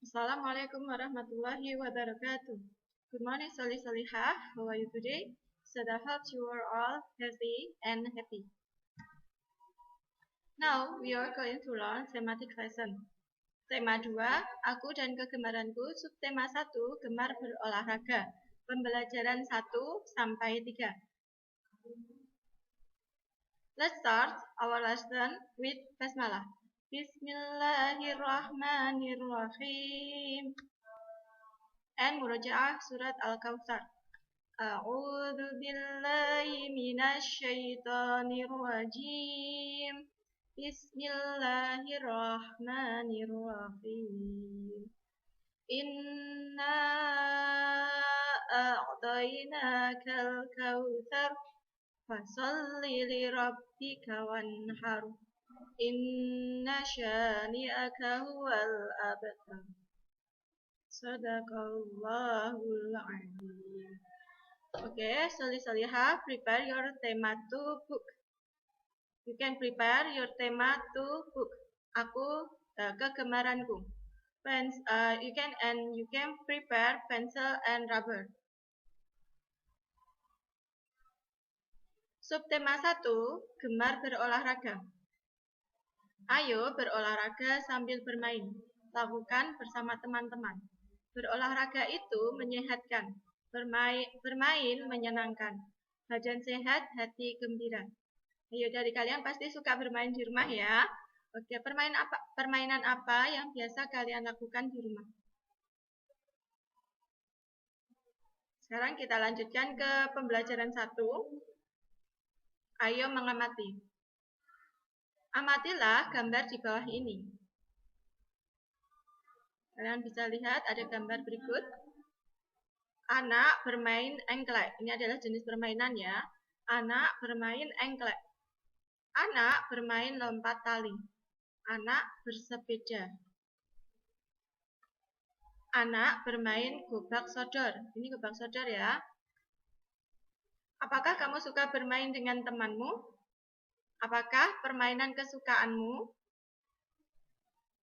Assalamualaikum warahmatullahi wabarakatuh. Good morning, Solih Solihah. How are you today? So I hope you are all healthy and happy. Now we are going to learn thematic lesson. Tema 2, aku dan kegemaranku. Subtema 1, gemar berolahraga. Pembelajaran 1 sampai 3. Let's start our lesson with basmalah. Bismillahirrahmanirrahim. And Murojaah Surat Al-Kautsar. A'udzu billahi minasy syaithanir rajim. Bismillahirrahmanirrahim. Inna a'tainakal kautsar fasholli li rabbika wanhar. Inna syani'aka huwal abtar. Sadaqallahul azim. Okay, Solih-Solihah, prepare your tema 2 book. You can prepare your tema 2 book. Aku, kegemaranku. You can prepare pencil and rubber. Subtema 1, gemar berolahraga. Ayo berolahraga sambil bermain. Lakukan bersama teman-teman. Berolahraga itu menyehatkan. Bermain menyenangkan. Badan sehat, hati gembira. Ayo, dari kalian pasti suka bermain di rumah ya. Oke, permainan apa yang biasa kalian lakukan di rumah? Sekarang kita lanjutkan ke pembelajaran 1. Ayo mengamati. Amatilah gambar di bawah ini. Kalian bisa lihat ada gambar berikut. Anak bermain engklek. Ini adalah jenis permainan ya. Anak bermain engklek. Anak bermain lompat tali. Anak bersepeda. Anak bermain gobak sodor. Ini gobak sodor ya. Apakah kamu suka bermain dengan temanmu? Apakah permainan kesukaanmu?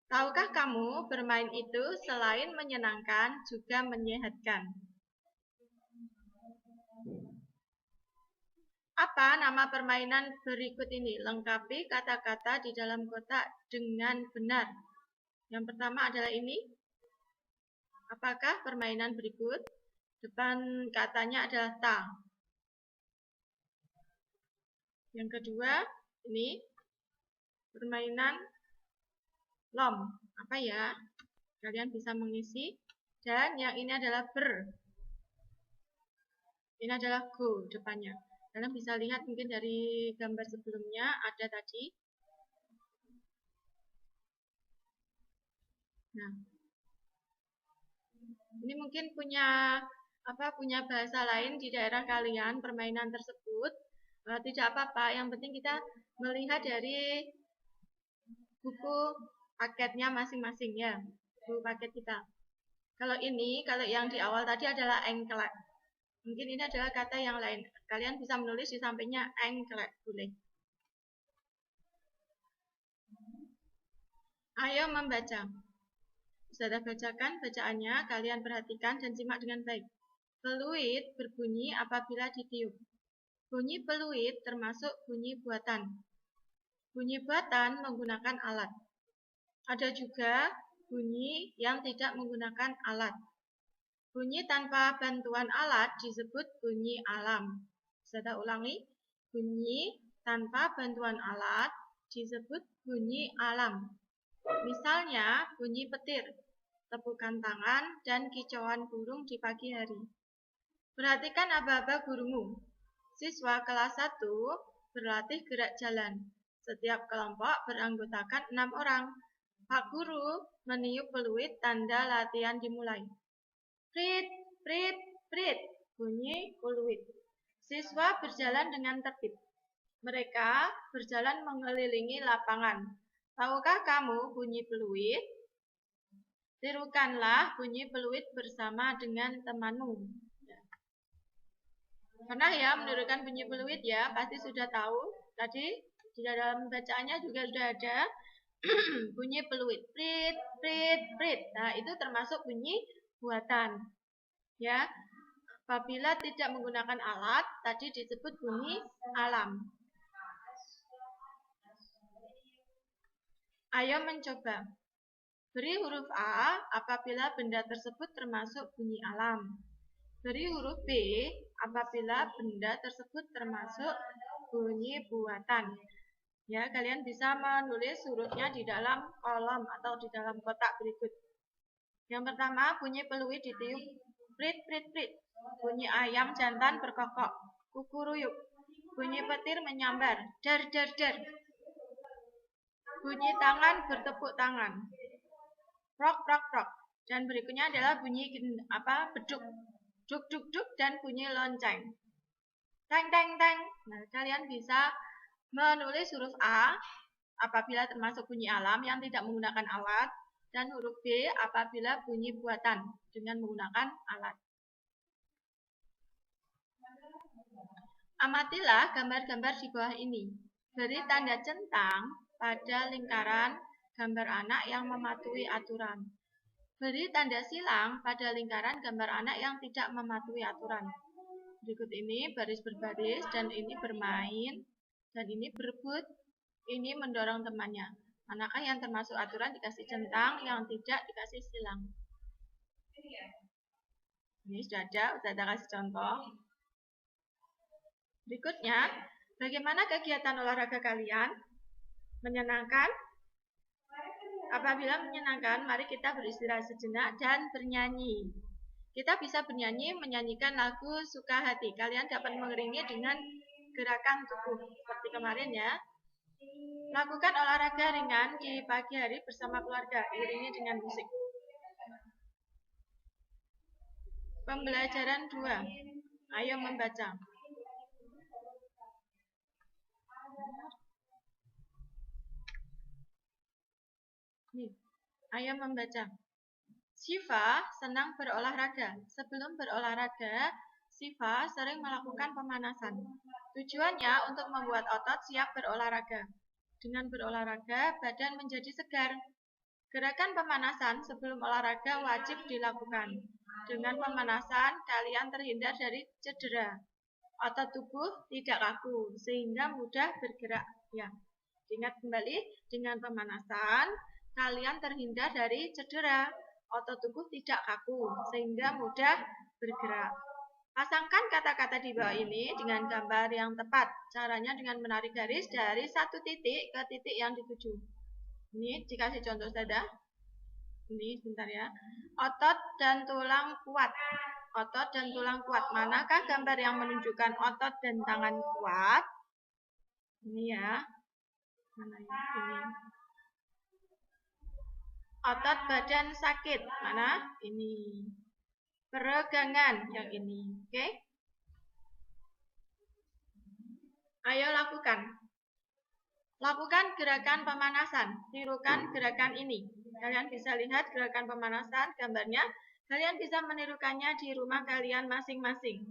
Tahukah kamu bermain itu selain menyenangkan juga menyehatkan? Apa nama permainan berikut ini? Lengkapi kata-kata di dalam kotak dengan benar. Yang pertama adalah ini. Apakah permainan berikut? Depan katanya adalah ta. Yang kedua, ini permainan lom. Apa ya? Kalian bisa mengisi. Dan yang ini adalah ber. Ini adalah go depannya. Kalian bisa lihat mungkin dari gambar sebelumnya ada tadi. Nah, ini mungkin punya bahasa lain di daerah kalian permainan tersebut. Tidak apa-apa. Yang penting kita melihat dari buku paketnya masing-masing ya. Buku paket kita. Kalau yang di awal tadi adalah engklek. Mungkin ini adalah kata yang lain. Kalian bisa menulis di sampingnya engklek, boleh. Ayo membaca. Sudah bacakan bacaannya, kalian perhatikan dan simak dengan baik. Peluit berbunyi apabila ditiup. Bunyi peluit termasuk bunyi buatan. Bunyi buatan menggunakan alat. Ada juga bunyi yang tidak menggunakan alat. Bunyi tanpa bantuan alat disebut bunyi alam. Saya ulangi, bunyi tanpa bantuan alat disebut bunyi alam. Misalnya bunyi petir, tepukan tangan, dan kicauan burung di pagi hari. Perhatikan aba-aba gurumu. Siswa kelas 1 berlatih gerak jalan. Setiap kelompok beranggotakan 6 orang. Pak Guru meniup peluit tanda latihan dimulai. Prit, prit, prit, bunyi peluit. Siswa berjalan dengan tertib. Mereka berjalan mengelilingi lapangan. Tahukah kamu bunyi peluit? Tirukanlah bunyi peluit bersama dengan temanmu. Pernah ya menirukan bunyi peluit ya? Pasti sudah tahu. Tadi di dalam bacaannya juga sudah ada. bunyi peluit, prit, prit, prit. Nah, itu termasuk bunyi buatan. Ya, apabila tidak menggunakan alat, tadi disebut bunyi alam. Ayo mencoba. Beri huruf A apabila benda tersebut termasuk bunyi alam. Beri huruf B apabila benda tersebut termasuk bunyi buatan. Ya, kalian bisa menulis hurufnya di dalam kolom atau di dalam kotak berikut. Yang pertama, bunyi peluit ditiup, prit, prit, prit. Bunyi ayam jantan berkokok, kukuruyuk. Bunyi petir menyambar, dar, dar, dar. Bunyi tangan bertepuk tangan, rok, rok, rok. Dan berikutnya adalah bunyi beduk, duk, duk, duk, dan bunyi lonceng, teng, teng, teng. Nah, kalian bisa menulis huruf A apabila termasuk bunyi alam yang tidak menggunakan alat, dan huruf B apabila bunyi buatan dengan menggunakan alat. Amatilah gambar-gambar di bawah ini. Beri tanda centang pada lingkaran gambar anak yang mematuhi aturan. Beri tanda silang pada lingkaran gambar anak yang tidak mematuhi aturan. Berikut ini baris berbaris, dan ini bermain, dan ini berebut, ini mendorong temannya. Manakah yang termasuk aturan dikasih centang, yang tidak dikasih silang? Ini sudah ada kasih contoh. Berikutnya, bagaimana kegiatan olahraga kalian? Menyenangkan? Apabila menyenangkan, mari kita beristirahat sejenak dan bernyanyi. Kita bisa bernyanyi, menyanyikan lagu Suka Hati. Kalian dapat mengiringi dengan gerakan tubuh seperti kemarin ya. Lakukan olahraga ringan di pagi hari bersama keluarga, iringi dengan musik. Pembelajaran 2. Ayo membaca. Ayo membaca. Syifa senang berolahraga. Sebelum berolahraga, Syifa sering melakukan pemanasan. Tujuannya untuk membuat otot siap berolahraga. Dengan berolahraga, badan menjadi segar. Gerakan pemanasan sebelum olahraga wajib dilakukan. Dengan pemanasan, kalian terhindar dari cedera. Otot tubuh tidak kaku, sehingga mudah bergerak. Ya, ingat kembali, dengan pemanasan, kalian terhindar dari cedera. Otot tubuh tidak kaku, sehingga mudah bergerak. Pasangkan kata-kata di bawah ini dengan gambar yang tepat. Caranya dengan menarik garis dari satu titik ke titik yang dituju. Ini dikasih contoh saja. Ini sebentar ya. Otot dan tulang kuat. Otot dan tulang kuat. Manakah gambar yang menunjukkan otot dan tangan kuat? Ini ya. Mana ini? Otot badan sakit. Mana? Ini. Peregangan yang ini. Oke? Ayo lakukan. Lakukan gerakan pemanasan. Tirukan gerakan ini. Kalian bisa lihat gerakan pemanasan gambarnya. Kalian bisa menirukannya di rumah kalian masing-masing.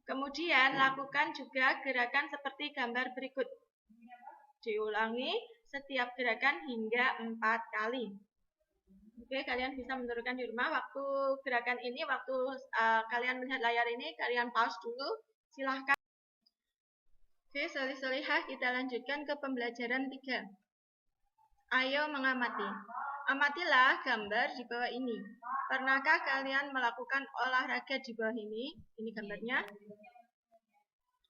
Kemudian lakukan juga gerakan seperti gambar berikut. Diulangi setiap gerakan hingga 4 kali. Oke, kalian bisa menirukan di rumah. Waktu gerakan ini, waktu kalian melihat layar ini, kalian pause dulu. Silahkan. Oke, solih-solihah, kita lanjutkan ke pembelajaran 3. Ayo mengamati. Amatilah gambar di bawah ini. Pernahkah kalian melakukan olahraga di bawah ini? Ini gambarnya.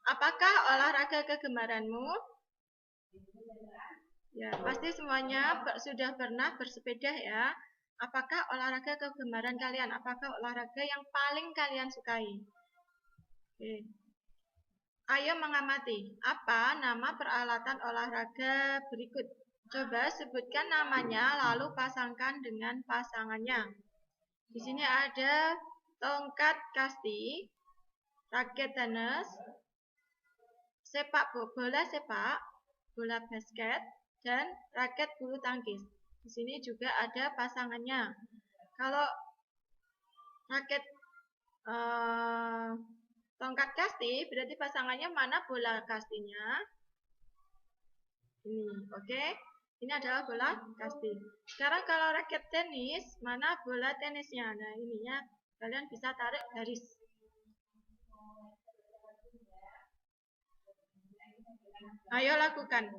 Apakah olahraga kegemaranmu? Ya, pasti semuanya sudah pernah bersepeda ya. Apakah olahraga kegemaran kalian? Apakah olahraga yang paling kalian sukai? Oke. Ayo mengamati. Apa nama peralatan olahraga berikut? Coba sebutkan namanya, lalu pasangkan dengan pasangannya. Di sini ada tongkat kasti, raket tenis, bola sepak, bola basket, dan raket bulu tangkis. Di sini juga ada pasangannya. Kalau raket tongkat kasti, berarti pasangannya mana bola kastinya? Ini, oke? Ini adalah bola kasti. Sekarang kalau raket tenis, mana bola tenisnya? Nah, ininya kalian bisa tarik garis. Ayo lakukan.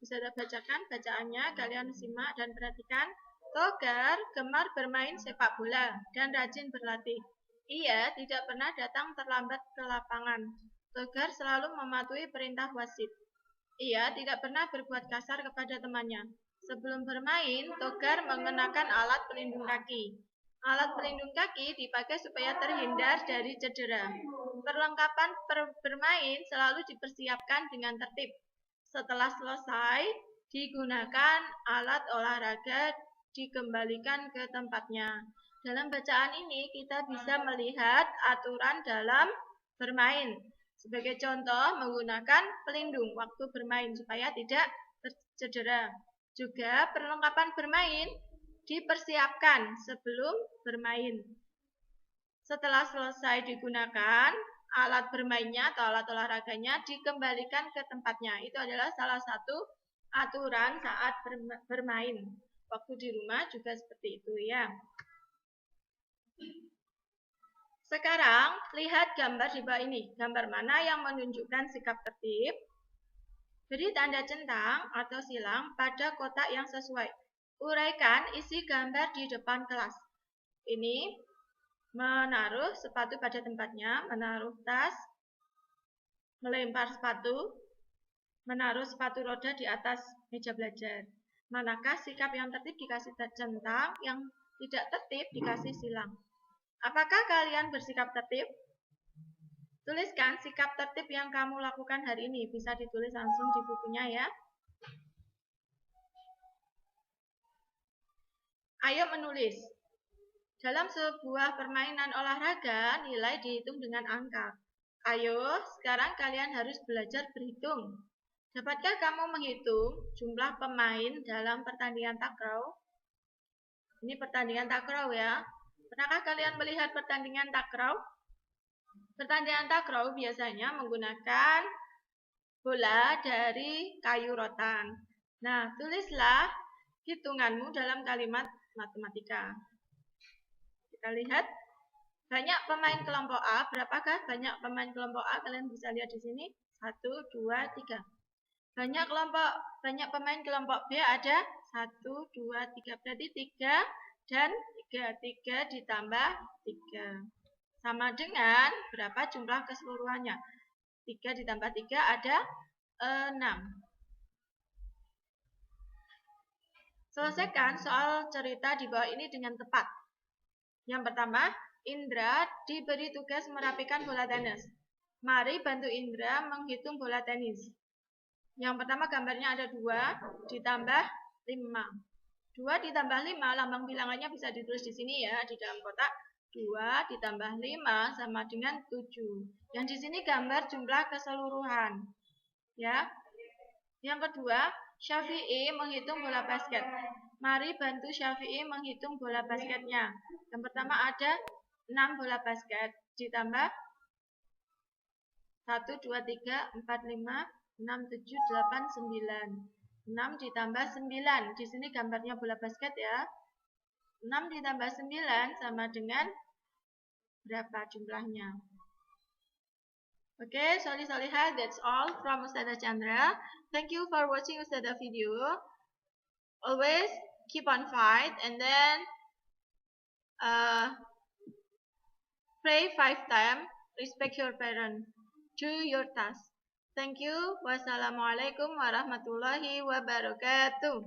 Bisa bacakan bacaannya, kalian simak dan perhatikan. Togar gemar bermain sepak bola dan rajin berlatih. Ia tidak pernah datang terlambat ke lapangan. Togar selalu mematuhi perintah wasit. Ia tidak pernah berbuat kasar kepada temannya. Sebelum bermain, Togar mengenakan alat pelindung kaki. Alat pelindung kaki dipakai supaya terhindar dari cedera. Perlengkapan bermain selalu dipersiapkan dengan tertib. Setelah selesai, digunakan alat olahraga dikembalikan ke tempatnya. Dalam bacaan ini kita bisa melihat aturan dalam bermain. Sebagai contoh, menggunakan pelindung waktu bermain supaya tidak tercedera. Juga perlengkapan bermain dipersiapkan sebelum bermain. Setelah selesai digunakan, alat bermainnya atau alat olahraganya dikembalikan ke tempatnya. Itu adalah salah satu aturan saat bermain. Waktu di rumah juga seperti itu ya. Sekarang, lihat gambar di bawah ini. Gambar mana yang menunjukkan sikap tertib? Beri tanda centang atau silang pada kotak yang sesuai. Uraikan isi gambar di depan kelas. Ini menaruh sepatu pada tempatnya, menaruh tas, melempar sepatu, menaruh sepatu roda di atas meja belajar. Manakah sikap yang tertib dikasih centang, yang tidak tertib dikasih silang? Apakah kalian bersikap tertib? Tuliskan sikap tertib yang kamu lakukan hari ini. Bisa ditulis langsung di bukunya ya. Ayo menulis. Dalam sebuah permainan olahraga, nilai dihitung dengan angka. Ayo, sekarang kalian harus belajar berhitung. Dapatkah kamu menghitung jumlah pemain dalam pertandingan takraw? Ini pertandingan takraw ya. Pernahkah kalian melihat pertandingan takraw? Pertandingan takraw biasanya menggunakan bola dari kayu rotan. Nah, tulislah hitunganmu dalam kalimat matematika. Kita lihat banyak pemain kelompok A. Berapakah banyak pemain kelompok A? Kalian bisa lihat di sini. 1, 2, 3. Banyak pemain kelompok B ada 1, 2, 3. Berarti 3 dan 3. 3 ditambah 3. Sama dengan berapa jumlah keseluruhannya? 3 ditambah 3 ada 6. Selesaikan soal cerita di bawah ini dengan tepat. Yang pertama, Indra diberi tugas merapikan bola tenis. Mari bantu Indra menghitung bola tenis. Yang pertama gambarnya ada 2 ditambah 5. 2 ditambah 5, lambang bilangannya bisa ditulis di sini ya, di dalam kotak. 2 ditambah 5 sama dengan 7. Yang di sini gambar jumlah keseluruhan. Ya. Yang kedua, Syafi'i menghitung bola basket. Mari bantu Syafi'i menghitung bola basketnya. Yang pertama ada 6 bola basket. Ditambah 1, 2, 3, 4, 5, 6, 7, 8, 9. 6 ditambah 9. Di sini gambarnya bola basket ya. 6 ditambah 9 sama dengan berapa jumlahnya? Okay, solihah, that's all from Ustadzah Chandra. Thank you for watching Ustadzah video. Always keep on fight and then pray 5 times. Respect your parents. Do your task. Thank you. Wassalamualaikum warahmatullahi wabarakatuh.